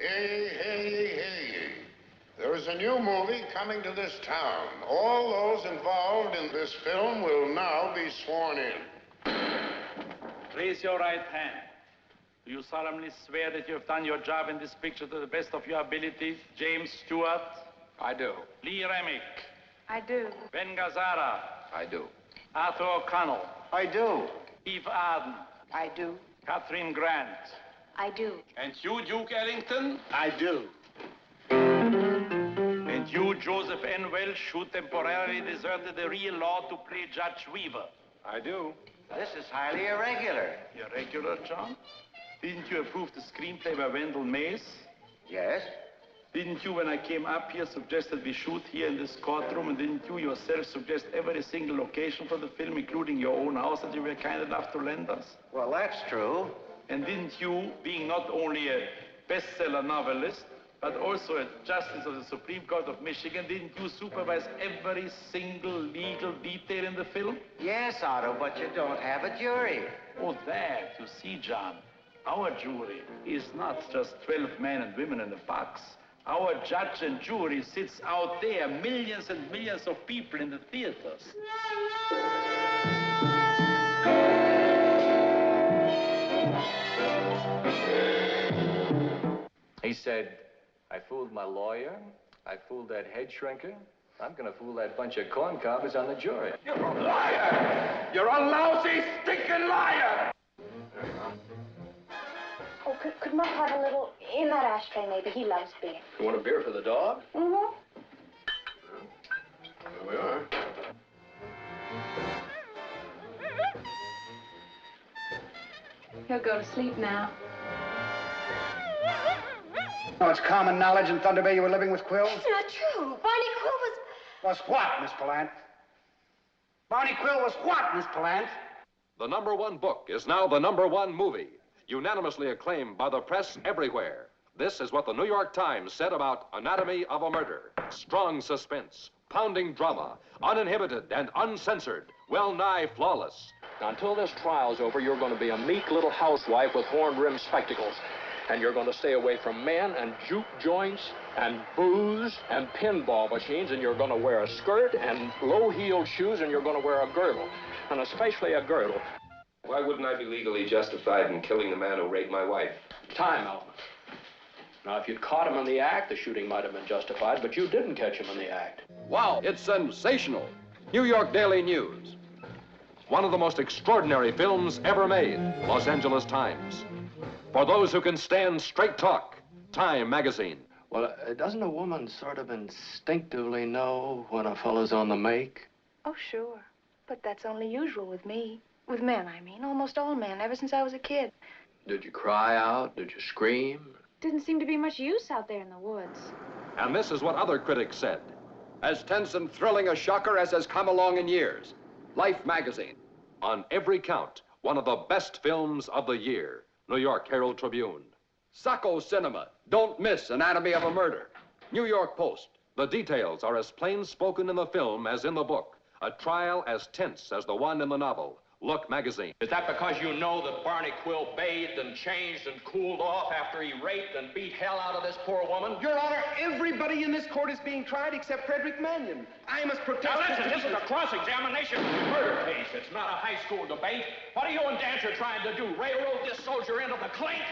Hey, hey, hey. There is a new movie coming to this town. All those involved in this film will now be sworn in. Raise your right hand. Do you solemnly swear that you have done your job in this picture to the best of your abilities? James Stewart? I do. Lee Remick? I do. Ben Gazzara? I do. Arthur O'Connell? I do. Eve Arden? I do. Catherine Grant? I do. And you, Duke Ellington? I do. And you, Joseph N. Welsh, who temporarily deserted the real law to play Judge Weaver? I do. This is highly irregular. Irregular, John? Didn't you approve the screenplay by Wendell Mays? Yes? Didn't you, when I came up here, suggest that we shoot here in this courtroom? And didn't you yourself suggest every single location for the film, including your own house, that you were kind enough to lend us? Well, that's true. And didn't you, being not only a bestseller novelist, but also a justice of the Supreme Court of Michigan, didn't you supervise every single legal detail in the film? Yes, Otto, but you don't have a jury. Oh, that, you see, John, our jury is not just 12 men and women in a box. Our judge and jury sits out there, millions and millions of people in the theaters. He said, I fooled my lawyer, I fooled that head shrinker, I'm gonna fool that bunch of corn cobbers on the jury. You're a liar! You're a lousy, stinking liar! Oh, could Muff have a little in that ashtray, maybe? He loves beer. You want a beer for the dog? Mm-hmm. There we are. He'll go to sleep now. No, it's common knowledge in Thunder Bay you were living with Quill. It's not true. Barney Quill was... Was what, Miss Pallant? Barney Quill was what, Miss Pallant? The #1 book is now the #1 movie, unanimously acclaimed by the press everywhere. This is what the New York Times said about Anatomy of a Murder. Strong suspense, pounding drama, uninhibited and uncensored, well-nigh flawless. Now, until this trial's over, you're going to be a meek little housewife with horn-rimmed spectacles. And you're going to stay away from men and juke joints and booze and pinball machines, and you're going to wear a skirt and low-heeled shoes, and you're going to wear a girdle, and especially a girdle. Why wouldn't I be legally justified in killing the man who raped my wife? Time, Elman. Now, if you'd caught him in the act, the shooting might have been justified, but you didn't catch him in the act. Wow, it's sensational. New York Daily News. One of the most extraordinary films ever made, Los Angeles Times. For those who can stand straight talk, Time magazine. Well, doesn't a woman sort of instinctively know when a fellow's on the make? Oh, sure. But that's only usual with me. With men, I mean. Almost all men, ever since I was a kid. Did you cry out? Did you scream? Didn't seem to be much use out there in the woods. And this is what other critics said. As tense and thrilling a shocker as has come along in years. Life magazine. On every count, one of the best films of the year. New York Herald Tribune. Sacco Cinema. Don't miss Anatomy of a Murder. New York Post. The details are as plain spoken in the film as in the book. A trial as tense as the one in the novel. Look magazine. Is that because you know that Barney Quill bathed and changed and cooled off after he raped and beat hell out of this poor woman? Your Honor, everybody in this court is being tried except Frederick Mannion. I must protest... Now listen, this is a cross-examination murder case. It's not a high school debate. What are you and Dancer trying to do? Railroad this soldier into the clink?